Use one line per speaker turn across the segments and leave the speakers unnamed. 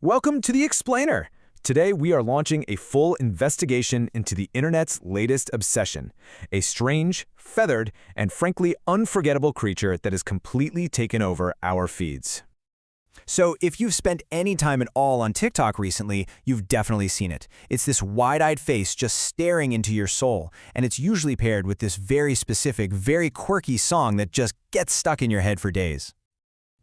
Welcome to The Explainer. Today we are launching a full investigation into the internet's latest obsession, a strange, feathered, and frankly unforgettable creature that has completely taken over our feeds.
So if you've spent any time at all on TikTok recently, you've definitely seen it. It's this wide-eyed face just staring into your soul, and it's usually paired with this very specific, very quirky song that just gets stuck in your head for days.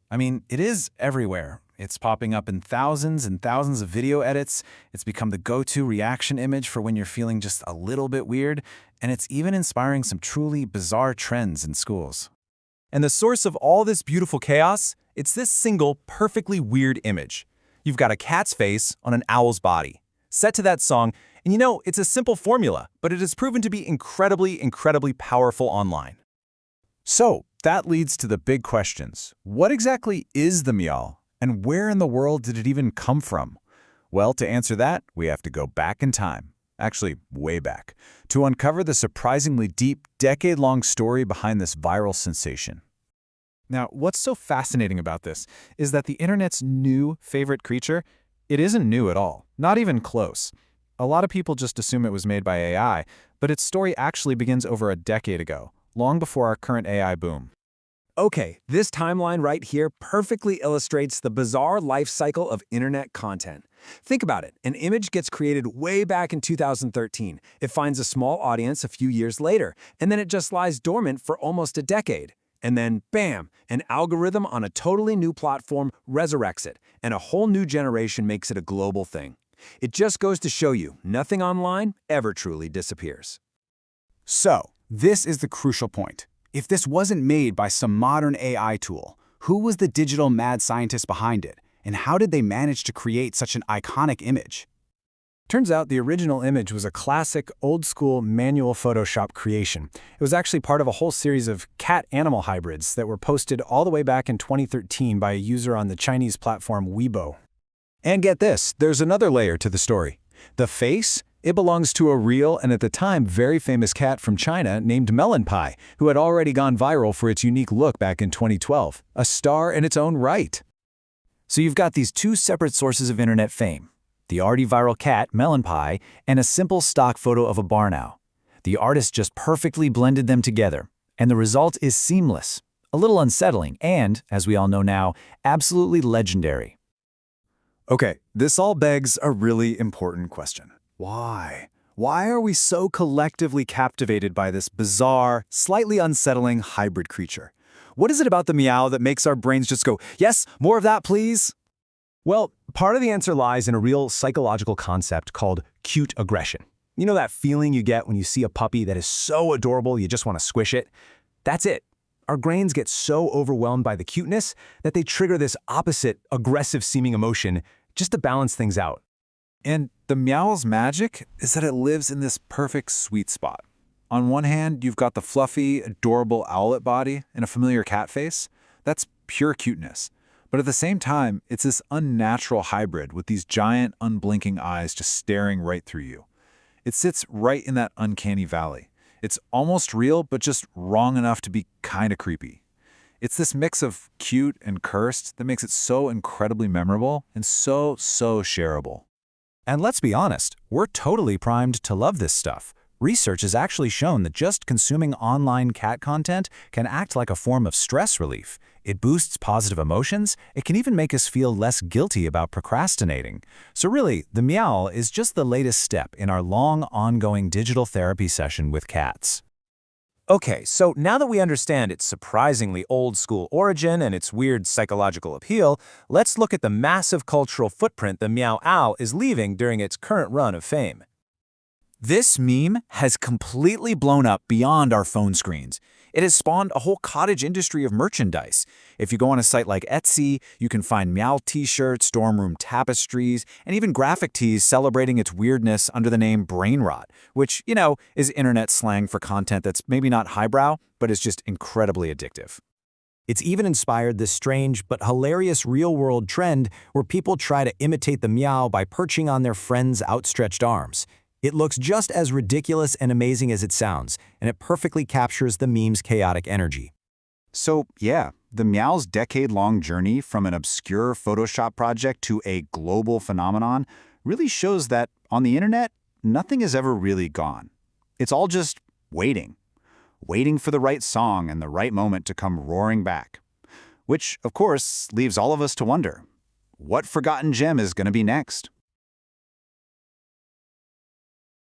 I mean, it is everywhere. It's popping up in thousands and thousands of video edits. It's become the go-to reaction image for when you're feeling just a little bit weird, and it's even inspiring some truly bizarre trends in schools.
And the source of all this beautiful chaos? It's this single, perfectly weird image. You've got a cat's face on an owl's body, set to that song, and it's a simple formula, but it has proven to be incredibly powerful online.
So, that leads to the big questions. What exactly is the Meowl? And where in the world did it even come from? Well, to answer that, we have to go back in time. Actually, way back, to uncover the surprisingly deep, decade-long story behind this viral sensation.
Now, what's so fascinating about this is that the internet's new favorite creature, it isn't new at all, not even close. A lot of people just assume it was made by AI, but its story actually begins over a decade ago, long before our current AI boom.
Okay, this timeline right here perfectly illustrates the bizarre life cycle of internet content. Think about it. An image gets created way back in 2013. It finds a small audience a few years later, and then it just lies dormant for almost a decade. And then, bam, an algorithm on a totally new platform resurrects it, and a whole new generation makes it a global thing. It just goes to show you, nothing online ever truly disappears.
So, this is the crucial point. If this wasn't made by some modern AI tool, who was the digital mad scientist behind it? And how did they manage to create such an iconic image?
Turns out the original image was a classic, old-school manual Photoshop creation. It was actually part of a whole series of cat-animal hybrids that were posted all the way back in 2013 by a user on the Chinese platform Weibo.
And get this, there's another layer to the story. The face? It belongs to a real and at the time very famous cat from China named Melon Pie, who had already gone viral for its unique look back in 2012, a star in its own right.
So you've got these two separate sources of internet fame, the already viral cat, Melon Pie, and a simple stock photo of a barn owl. The artist just perfectly blended them together, and the result is seamless, a little unsettling, and, as we all know now, absolutely legendary.
Okay, this all begs a really important question. Why? Why are we so collectively captivated by this bizarre, slightly unsettling hybrid creature? What is it about the Meowl that makes our brains just go, yes, more of that, please?
Well, part of the answer lies in a real psychological concept called cute aggression. You know that feeling you get when you see a puppy that is so adorable you just want to squish it? That's it. Our brains get so overwhelmed by the cuteness that they trigger this opposite, aggressive-seeming emotion just to balance things out.
And the Meowl's magic is that it lives in this perfect sweet spot. On one hand, you've got the fluffy, adorable owlet body and a familiar cat face. That's pure cuteness. But at the same time, it's this unnatural hybrid with these giant, unblinking eyes just staring right through you. It sits right in that uncanny valley. It's almost real, but just wrong enough to be kind of creepy. It's this mix of cute and cursed that makes it so incredibly memorable and so shareable.
And let's be honest, we're totally primed to love this stuff. Research has actually shown that just consuming online cat content can act like a form of stress relief. It boosts positive emotions. It can even make us feel less guilty about procrastinating. So really, the Meowl is just the latest step in our long, ongoing digital therapy session with cats.
Okay, so now that we understand its surprisingly old-school origin and its weird psychological appeal, let's look at the massive cultural footprint the Meow Owl is leaving during its current run of fame.
This meme has completely blown up beyond our phone screens. It has spawned a whole cottage industry of merchandise. If you go on a site like Etsy, you can find Meowl t-shirts, dorm room tapestries, and even graphic tees celebrating its weirdness under the name brain rot, which, is internet slang for content that's maybe not highbrow, but is just incredibly addictive. It's even inspired this strange but hilarious real-world trend where people try to imitate the Meow by perching on their friends' outstretched arms. It looks just as ridiculous and amazing as it sounds, and it perfectly captures the meme's chaotic energy. So, yeah, the Meow's decade-long journey from an obscure Photoshop project to a global phenomenon really shows that on the internet, nothing is ever really gone. It's all just waiting. Waiting for the right song and the right moment to come roaring back. Which, of course, leaves all of us to wonder, what forgotten gem is going to be next?